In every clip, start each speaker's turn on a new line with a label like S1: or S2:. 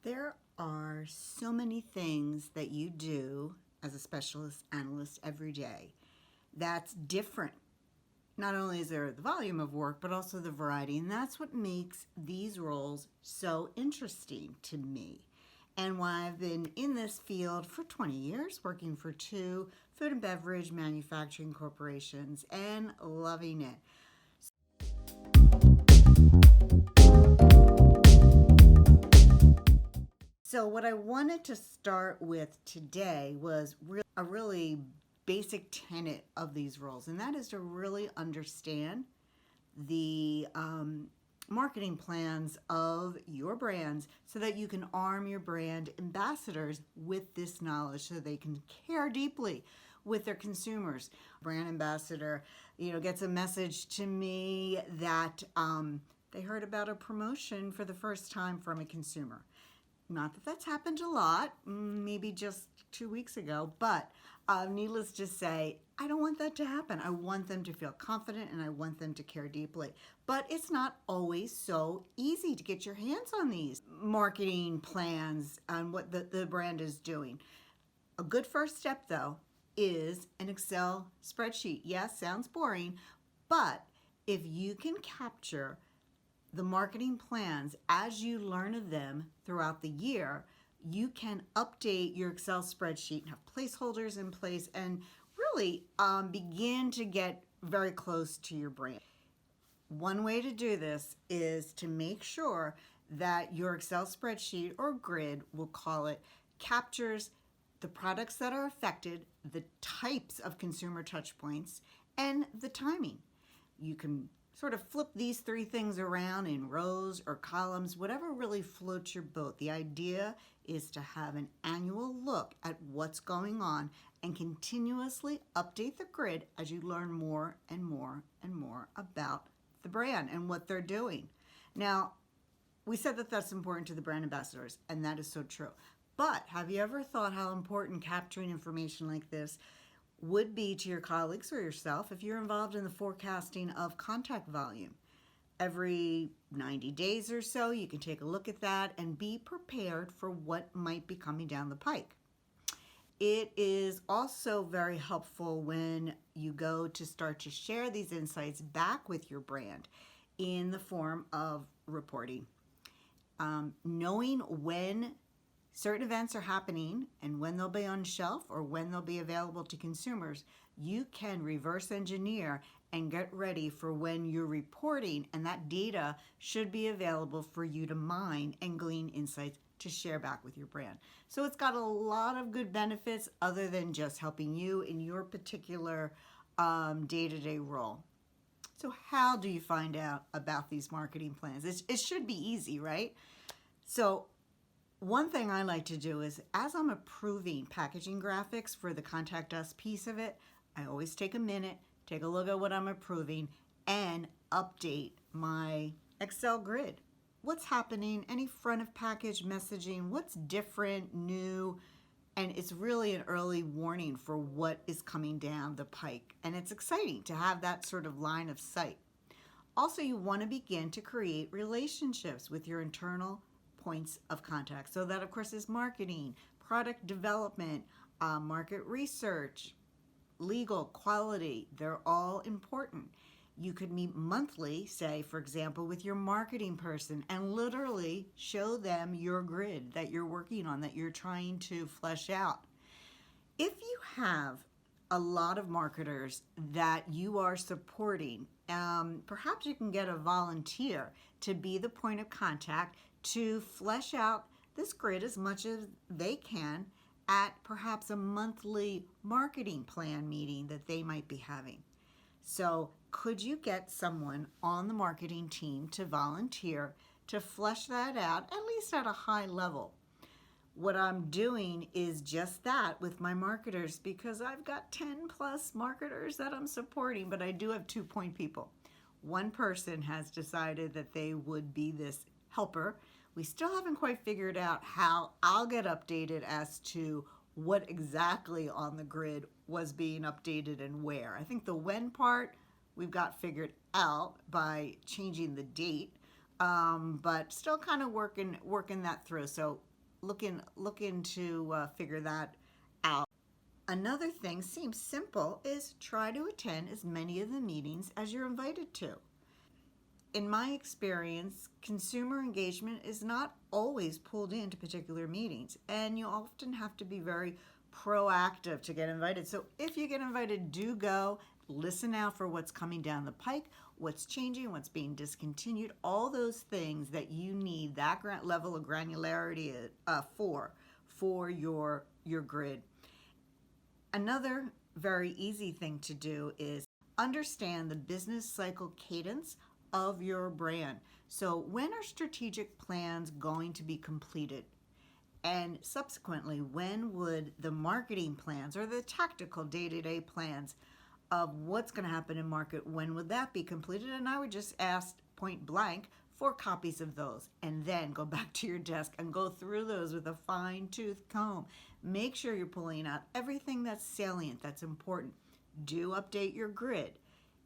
S1: There are so many things that you do as a specialist analyst every day that's different. Not only is there the volume of work, but also the variety. And that's what makes these roles so interesting to me. And why I've been in this field for 20 years, working for two food and beverage manufacturing corporations and loving it. So, what I wanted to start with today was a really basic tenet of these roles, and that is to really understand the marketing plans of your brands so that you can arm your brand ambassadors with this knowledge so they can care deeply with their consumers. Brand ambassador, gets a message to me that they heard about a promotion for the first time from a consumer. Not that that's happened a lot, maybe just 2 weeks ago, but needless to say, I don't want that to happen. I want them to feel confident and I want them to care deeply. But it's not always so easy to get your hands on these marketing plans and what the brand is doing. A good first step, though, is an Excel spreadsheet. Yes, sounds boring, but if you can capture the marketing plans as you learn of them throughout the year, you can update your Excel spreadsheet and have placeholders in place and really begin to get very close to your brand. One way to do this is to make sure that your Excel spreadsheet or grid, we'll call it, captures the products that are affected, the types of consumer touch points, and the timing. You can sort of flip these three things around in rows or columns, whatever really floats your boat. The idea is to have an annual look at what's going on and continuously update the grid as you learn more and more and more about the brand and what they're doing. Now, we said that that's important to the brand ambassadors, and that is so true. But have you ever thought how important capturing information like this would be to your colleagues or yourself if you're involved in the forecasting of contact volume? Every 90 days or so, you can take a look at that and be prepared for what might be coming down the pike. It is also very helpful when you go to start to share these insights back with your brand in the form of reporting. Knowing when certain events are happening and when they'll be on shelf or when they'll be available to consumers, you can reverse engineer and get ready for when you're reporting, and that data should be available for you to mine and glean insights to share back with your brand. So it's got a lot of good benefits other than just helping you in your particular day-to-day role. So how do you find out about these marketing plans? It should be easy, right? So one thing I like to do is, as I'm approving packaging graphics for the Contact Us piece of it, I always take a minute, take a look at what I'm approving, and update my Excel grid. What's happening, any front of package messaging, what's different, new, and it's really an early warning for what is coming down the pike. And it's exciting to have that sort of line of sight. Also, you want to begin to create relationships with your internal points of contact. So that, of course, is marketing, product development, market research, legal, quality. They're all important. You could meet monthly, say, for example, with your marketing person and literally show them your grid that you're working on, that you're trying to flesh out. If you have a lot of marketers that you are supporting, perhaps you can get a volunteer to be the point of contact to flesh out this grid as much as they can at perhaps a monthly marketing plan meeting that they might be having. So could you get someone on the marketing team to volunteer to flesh that out, at least at a high level? What I'm doing is just that with my marketers, because I've got 10 plus marketers that I'm supporting, but I do have 2-point people. One person has decided that they would be this helper. We still haven't quite figured out how I'll get updated as to what exactly on the grid was being updated and where. I think the when part we've got figured out by changing the date, but still kind of working that through. So looking to figure that out. Another thing seems simple is try to attend as many of the meetings as you're invited to. In my experience, consumer engagement is not always pulled into particular meetings, and you often have to be very proactive to get invited. So if you get invited, do go. Listen out for what's coming down the pike, what's changing, what's being discontinued, all those things that you need that level of granularity for your grid. Another very easy thing to do is understand the business cycle cadence of your brand. So when are strategic plans going to be completed? And subsequently, when would the marketing plans or the tactical day-to-day plans of what's going to happen in market, when would that be completed? And I would just ask point blank for copies of those, and then go back to your desk and go through those with a fine-tooth comb. Make sure you're pulling out everything that's salient, that's important. Do update your grid.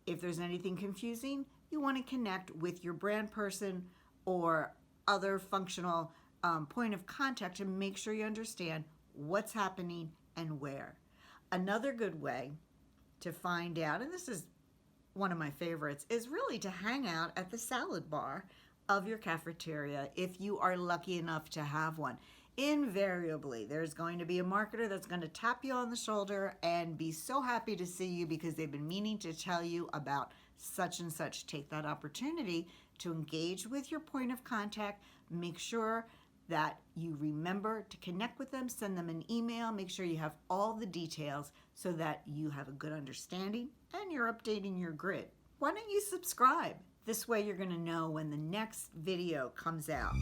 S1: If there's anything confusing, you want to connect with your brand person or other functional point of contact to make sure you understand what's happening and where. Another good way to find out, and this is one of my favorites, is really to hang out at the salad bar of your cafeteria if you are lucky enough to have one. Invariably, there's going to be a marketer that's going to tap you on the shoulder and be so happy to see you because they've been meaning to tell you about such and such. Take that opportunity to engage with your point of contact. Make sure that you remember to connect with them, send them an email, make sure you have all the details so that you have a good understanding and you're updating your grid. Why don't you subscribe? This way you're going to know when the next video comes out.